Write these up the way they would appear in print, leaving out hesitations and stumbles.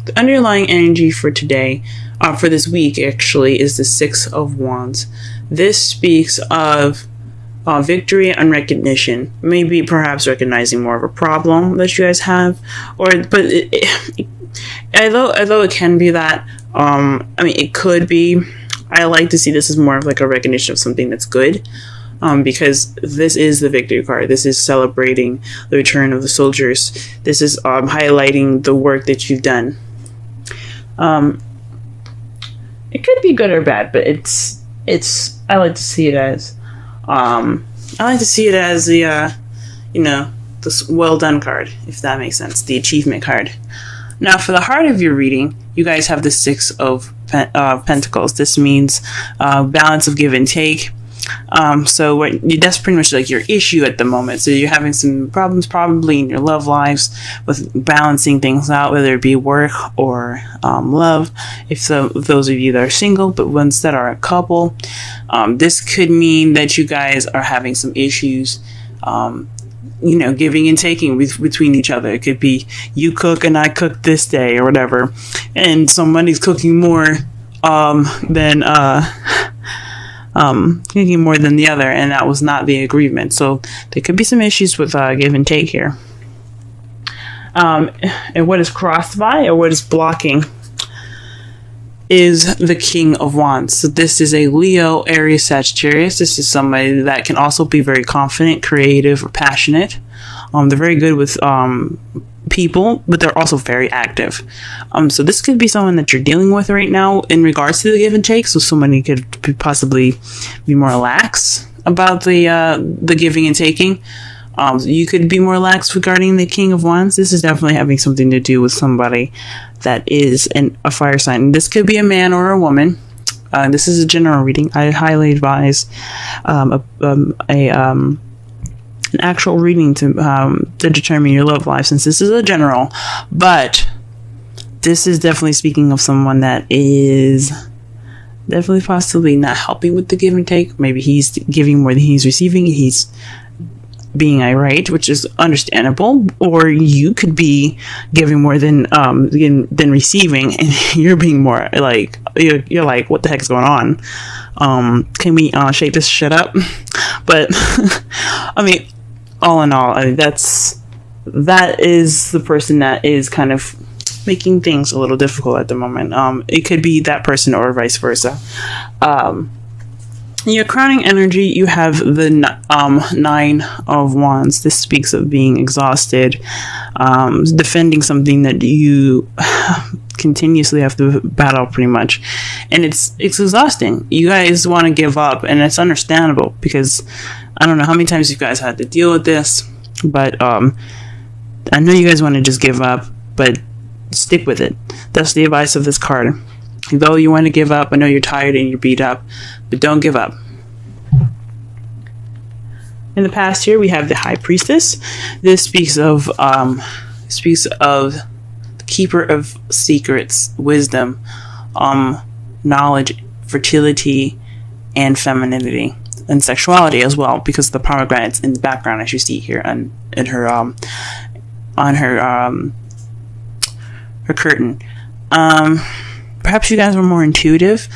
the underlying energy for today, for this week actually, is the Six of Wands. This speaks of victory and recognition. Maybe perhaps recognizing more of a problem that you guys have, although it can be that, it could be. I like to see this as more of like a recognition of something that's good. Because this is the victory card. This is celebrating the return of the soldiers. This is highlighting the work that you've done. It could be good or bad, but it's. I like to see it as. The this well done card, if that makes sense. The achievement card. Now, for the heart of your reading, you guys have the Six of Pentacles. This means balance of give and take. So that's pretty much like your issue at the moment. So you're having some problems probably in your love lives with balancing things out, whether it be work or love. If those of you that are single, but ones that are a couple, this could mean that you guys are having some issues, giving and taking between each other. It could be you cook and I cook this day or whatever, and somebody's cooking more thinking more than the other, and that was not the agreement. So there could be some issues with give and take here. And what is crossed by, or what is blocking, is the King of Wands. So this is a Leo, Aries, Sagittarius. This is somebody that can also be very confident, creative, or passionate. They're very good with people, but they're also very active. So this could be someone that you're dealing with right now in regards to the give and take. So somebody could possibly be more lax about the giving and taking. You could be more lax regarding the King of Wands. This is definitely having something to do with somebody that is a fire sign. This could be a man or a woman. This is a general reading. I highly advise an actual reading to determine your love life, since this is a general. But this is definitely speaking of someone that is definitely possibly not helping with the give and take. Maybe he's giving more than he's receiving. He's being irate, which is understandable. Or you could be giving more than receiving, and you're being more like you're like, what the heck is going on? Can we shake this shit up? But all in all, that is the person that is kind of making things a little difficult at the moment. It could be that person or vice versa. In your crowning energy, you have the Nine of Wands. This speaks of being exhausted, defending something that you continuously have to battle pretty much, and it's exhausting. You guys want to give up, and it's understandable, because I don't know how many times you guys had to deal with this, but I know you guys want to just give up, but stick with it. That's the advice of this card. Though you want to give up, I know you're tired and you're beat up, but don't give up. In the past here, we have the High Priestess. This speaks of the keeper of secrets, wisdom, knowledge, fertility, and femininity, and sexuality as well, because of the pomegranates in the background, as you see here on her curtain. Perhaps you guys were more intuitive.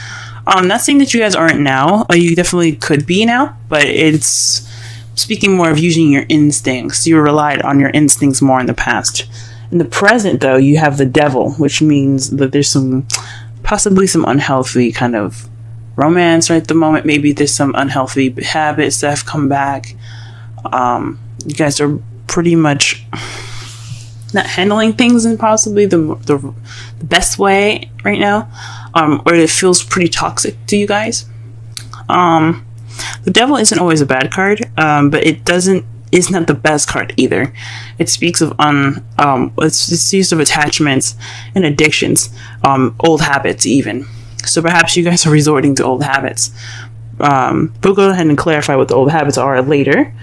Not saying that you guys aren't now. You definitely could be now, but it's speaking more of using your instincts. You relied on your instincts more in the past. In the present, though, you have the Devil, which means that there's possibly some unhealthy kind of romance right at the moment. Maybe there's some unhealthy habits that have come back. You guys are pretty much not handling things in possibly the best way right now, or it feels pretty toxic to you guys. The Devil isn't always a bad card, but it's not the best card either. It speaks of it's used of attachments and addictions, old habits even. So perhaps you guys are resorting to old habits. We'll go ahead and clarify what the old habits are later.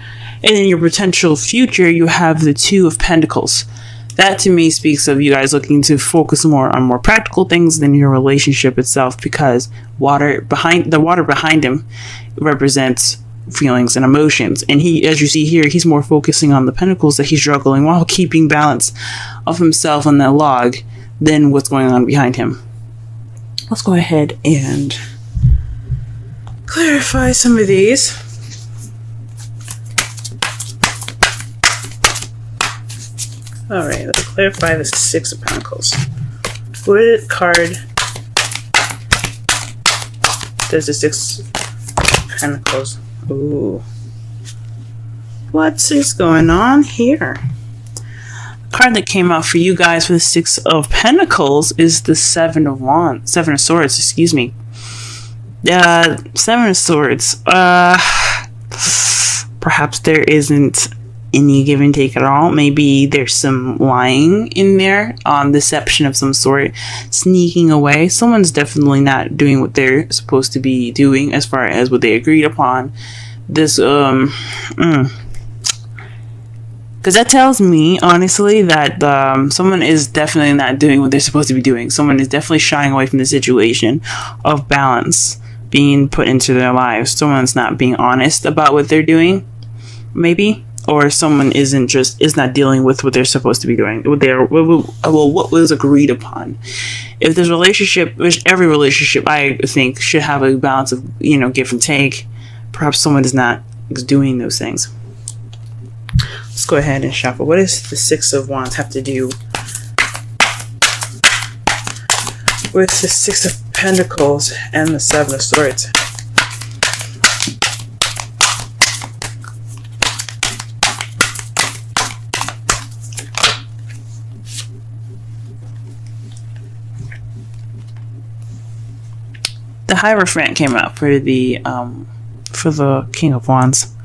And in your potential future, you have the Two of Pentacles. That to me speaks of you guys looking to focus more on more practical things than your relationship itself, because the water behind him represents feelings and emotions, and he, as you see here, he's more focusing on the pentacles that he's juggling while keeping balance of himself on that log than what's going on behind him. Let's go ahead and clarify some of these. Alright, let's clarify the Six of Pentacles. What card does the Six of Pentacles? Ooh. What is going on here? The card that came out for you guys for the Six of Pentacles is the Seven of Swords, excuse me. Seven of Swords. Perhaps there isn't any give and take at all. Maybe there's some lying in there, deception of some sort, sneaking away. Someone's definitely not doing what they're supposed to be doing as far as what they agreed upon. This, because that tells me, honestly, that someone is definitely not doing what they're supposed to be doing. Someone is definitely shying away from the situation of balance being put into their lives. Someone's not being honest about what they're doing, maybe. Or someone is not dealing with what they're supposed to be doing. What was agreed upon. If this relationship, which every relationship I think should have a balance of, give and take, perhaps someone is not doing those things. Let's go ahead and shuffle. What does the Six of Wands have to do with the Six of Pentacles and the Seven of Swords? The Hierophant came out for the King of Wands.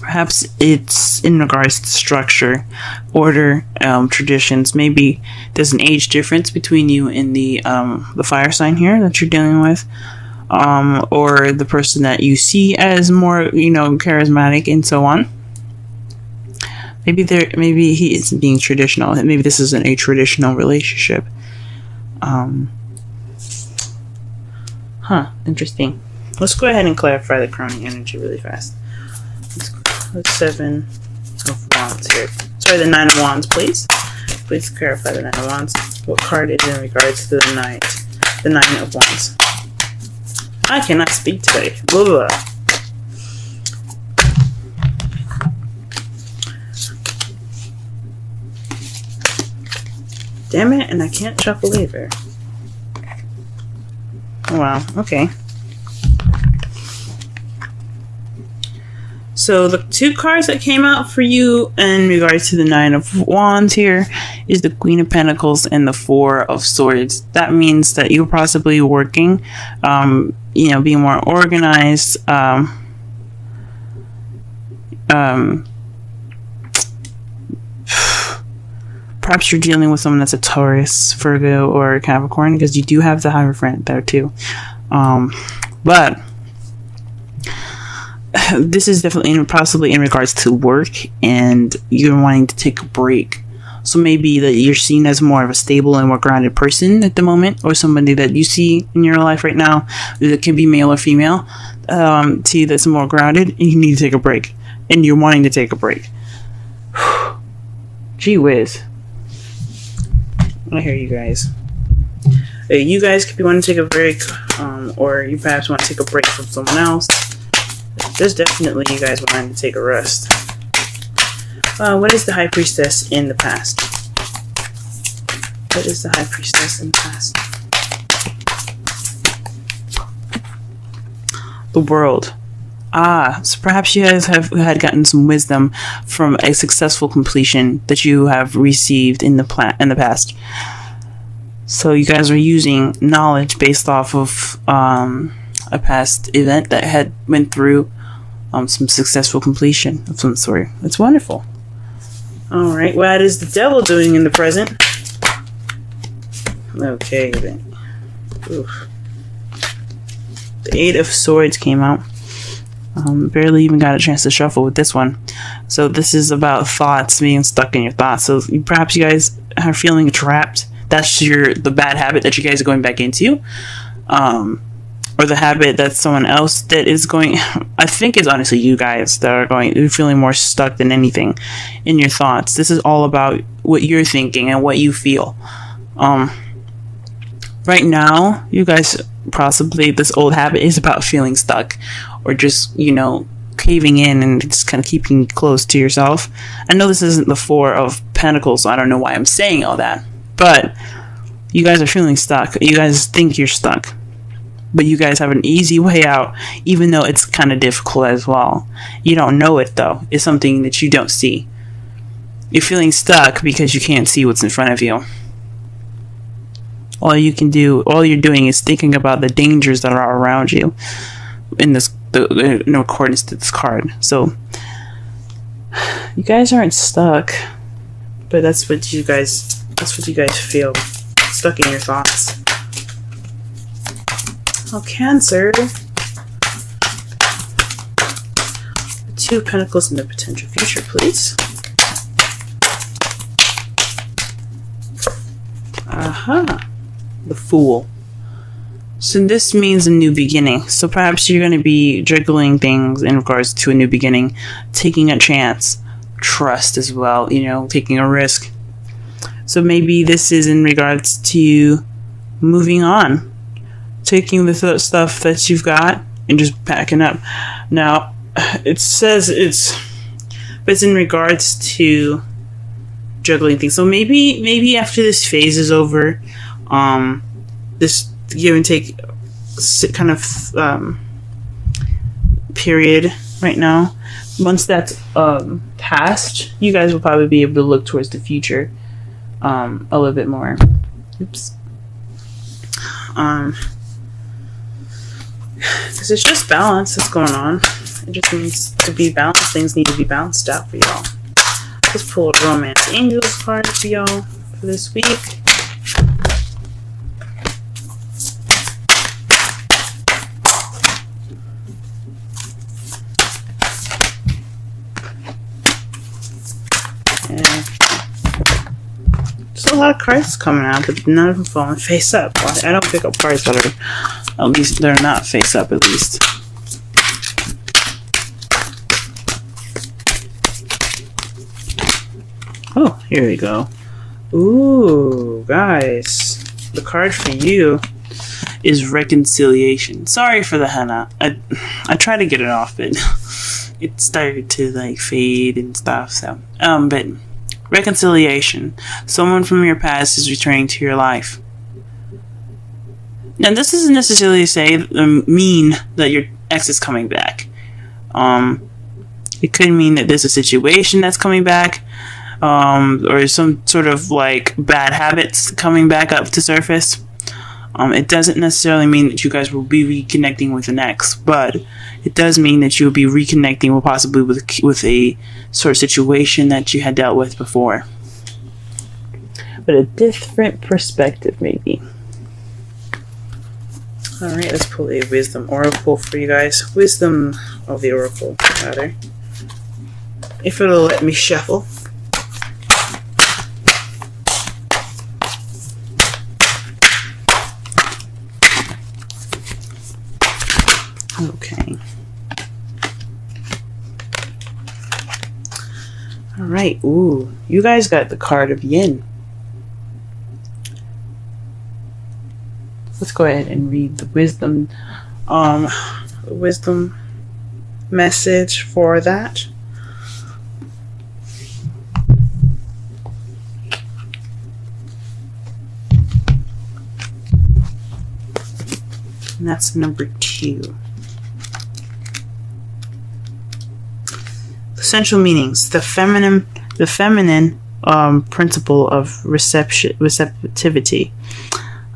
Perhaps it's in regards to structure, order, traditions. Maybe there's an age difference between you and the fire sign here that you're dealing with, or the person that you see as more charismatic and so on. Maybe he isn't being traditional. Maybe this isn't a traditional relationship. Interesting. Let's go ahead and clarify the crowning energy really fast. The Seven of Wands here. Sorry, the Nine of Wands, please. Please clarify the Nine of Wands. What card is in regards to the Nine of Wands? I cannot speak today. Blah, blah, blah. Damn it, and I can't shuffle either. Oh, wow, okay. So the two cards that came out for you in regards to the Nine of Wands here is the Queen of Pentacles and the Four of Swords. That means that you're possibly working, being more organized, perhaps you're dealing with someone that's a Taurus, Virgo, or Capricorn, because you do have the Hierophant there too. But this is definitely possibly in regards to work, and you're wanting to take a break. So maybe that you're seen as more of a stable and more grounded person at the moment, or somebody that you see in your life right now that can be male or female, to you that's more grounded, and you need to take a break, and you're wanting to take a break. Gee whiz. I hear you guys. You guys could be wanting to take a break, or you perhaps want to take a break from someone else. There's definitely you guys wanting to take a rest. What is the High Priestess in the past? What is the High Priestess in the past? The World. So perhaps you guys had gotten some wisdom from a successful completion that you have received in the past. So you guys are using knowledge based off of a past event that had went through some successful completion of some sort. It's wonderful. All right, what is the Devil doing in the present? Okay, then. Oof. The Eight of Swords came out. Barely even got a chance to shuffle with this one. So this is about thoughts, being stuck in your thoughts. So perhaps you guys are feeling trapped. That's the bad habit that you guys are going back into. Or the habit that someone else that is going, I think it's honestly you guys that are feeling more stuck than anything in your thoughts. This is all about what you're thinking and what you feel. Right now, you guys, possibly this old habit is about feeling stuck, or just, caving in and just kind of keeping close to yourself. I know this isn't the Four of Pentacles, so I don't know why I'm saying all that, but you guys are feeling stuck. You guys think you're stuck, but you guys have an easy way out, even though it's kind of difficult as well. You don't know it, though. It's something that you don't see. You're feeling stuck because you can't see what's in front of you. All you're doing is thinking about the dangers that are around you in accordance to this card. So you guys aren't stuck, but that's what you guys feel, stuck in your thoughts. Oh, Cancer. The Two of Pentacles in the potential future, please. The Fool. So this means a new beginning. So perhaps you're going to be juggling things in regards to a new beginning, taking a chance, trust as well, taking a risk. So maybe this is in regards to moving on, taking the stuff that you've got and just packing up. Now, it says it's in regards to juggling things. So maybe after this phase is over, this give and take kind of period right now, once that's passed, you guys will probably be able to look towards the future a little bit more. Oops. Because it's just balance that's going on. It just needs to be balanced. Things need to be balanced out for y'all. Let's pull a Romance Angels card for y'all for this week. There's a lot of cards coming out, but none of them falling face up. I don't pick up cards that are, at least they're not face up, at least. Oh, here we go. Ooh, guys. The card for you is Reconciliation. Sorry for the henna. I tried to get it off, but it started to fade and stuff. So, but Reconciliation. Someone from your past is returning to your life. Now, this doesn't necessarily mean that your ex is coming back. It could mean that there's a situation that's coming back, or some sort of bad habits coming back up to surface. It doesn't necessarily mean that you guys will be reconnecting with an ex, but it does mean that you'll be reconnecting possibly with a sort of situation that you had dealt with before, but a different perspective maybe. Alright, let's pull a Wisdom Oracle for you guys. Wisdom of the Oracle, rather. If it'll let me shuffle. Okay. Alright, ooh. You guys got the card of Yin. Let's go ahead and read the wisdom message for that. And that's number 2. Essential meanings: the feminine principle of receptivity,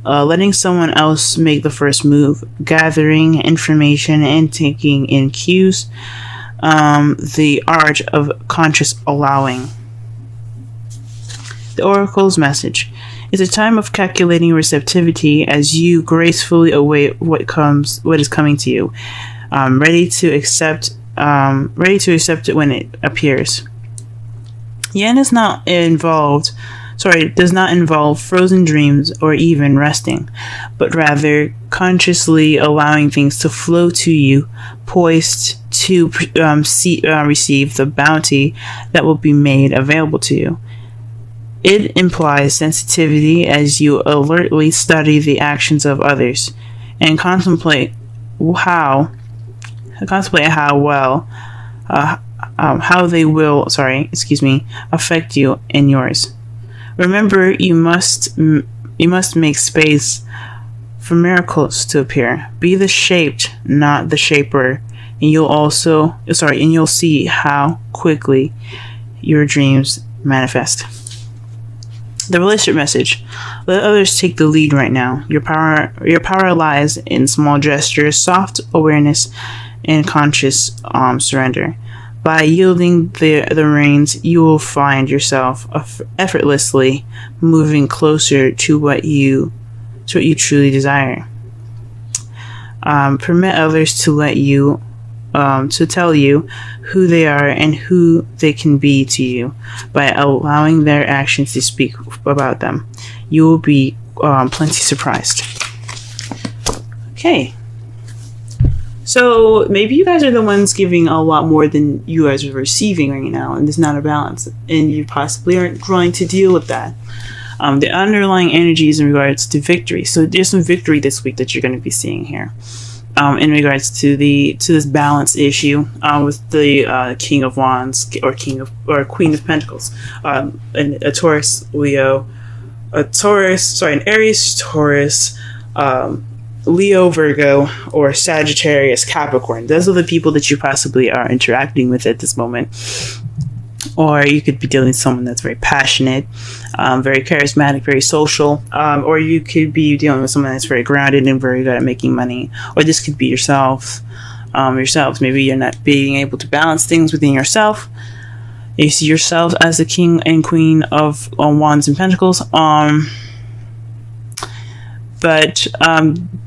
letting someone else make the first move, gathering information and taking in cues, the art of conscious allowing. The Oracle's message: it's a time of calculating receptivity as you gracefully await what is coming to you, ready to accept it when it appears. Yin does not involve frozen dreams or even resting, but rather consciously allowing things to flow to you, poised to receive the bounty that will be made available to you. It implies sensitivity as you alertly study the actions of others and how they will, affect you and yours. Remember, you must make space for miracles to appear. Be the shaped, not the shaper, and you'll see how quickly your dreams manifest. The relationship message: let others take the lead right now. Your power lies in small gestures, soft awareness, and conscious surrender. By yielding the reins, you will find yourself effortlessly moving closer to what you truly desire. Permit others to tell you who they are and who they can be to you by allowing their actions to speak about them. You will be plenty surprised. Okay. So maybe you guys are the ones giving a lot more than you guys are receiving right now, and there's not a balance, and you possibly aren't trying to deal with that. The underlying energies in regards to victory. So there's some victory this week that you're going to be seeing here. In regards to this balance issue with the King of Wands or Queen of Pentacles, and a Taurus, Leo, an Aries, Taurus, Leo, Virgo, or Sagittarius, Capricorn. Those are the people that you possibly are interacting with at this moment. Or you could be dealing with someone that's very passionate, very charismatic, very social. Or you could be dealing with someone that's very grounded and very good at making money. Or this could be yourselves. Maybe you're not being able to balance things within yourself. You see yourself as the King and Queen of Wands and Pentacles. But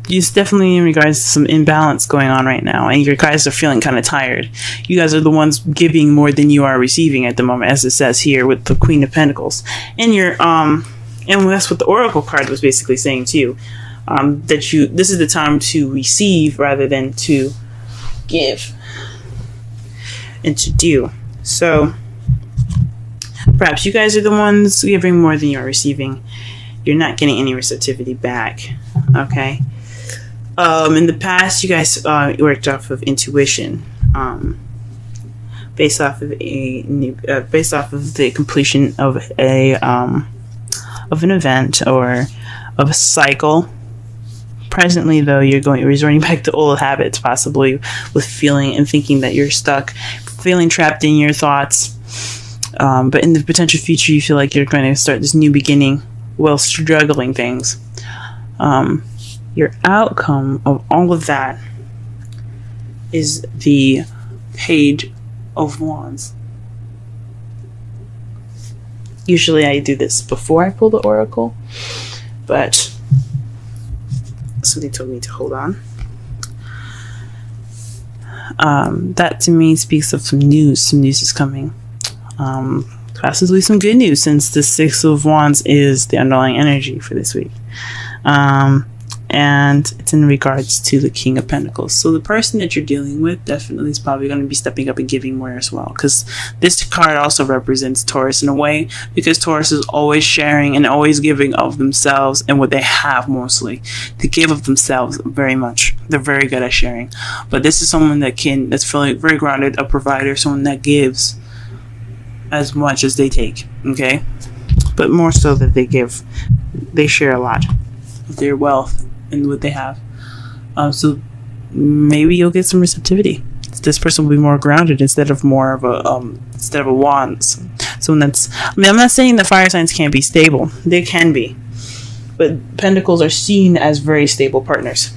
it's definitely in regards to some imbalance going on right now, and you guys are feeling kind of tired. You guys are the ones giving more than you are receiving at the moment, as it says here with the Queen of Pentacles. And and that's what the Oracle card was basically saying to you, that this is the time to receive rather than to give and to do. So perhaps you guys are the ones giving more than you are receiving. You're not getting any receptivity back. Okay. In the past, you guys worked off of intuition, based off of the completion of an event or of a cycle. Presently, though, you're resorting back to old habits, possibly with feeling and thinking that you're stuck, feeling trapped in your thoughts. But in the potential future, you feel like you're going to start this new beginning while struggling things. Your outcome of all of that is the Page of Wands. Usually I do this before I pull the Oracle, but somebody told me to hold on. That to me speaks of some news. Some news is coming. Possibly some good news, since the Six of Wands is the underlying energy for this week. And it's in regards to the King of Pentacles. So the person that you're dealing with definitely is probably going to be stepping up and giving more as well, because this card also represents Taurus in a way, because Taurus is always sharing and always giving of themselves and what they have. Mostly they give of themselves very much. They're very good at sharing. But this is someone that's feeling very grounded, a provider, someone that gives as much as they take. Okay, but more so that they share a lot of their wealth and what they have. So maybe you'll get some receptivity. This person will be more grounded instead of a wands. Someone that's, I'm not saying that fire signs can't be stable. They can be, but pentacles are seen as very stable partners.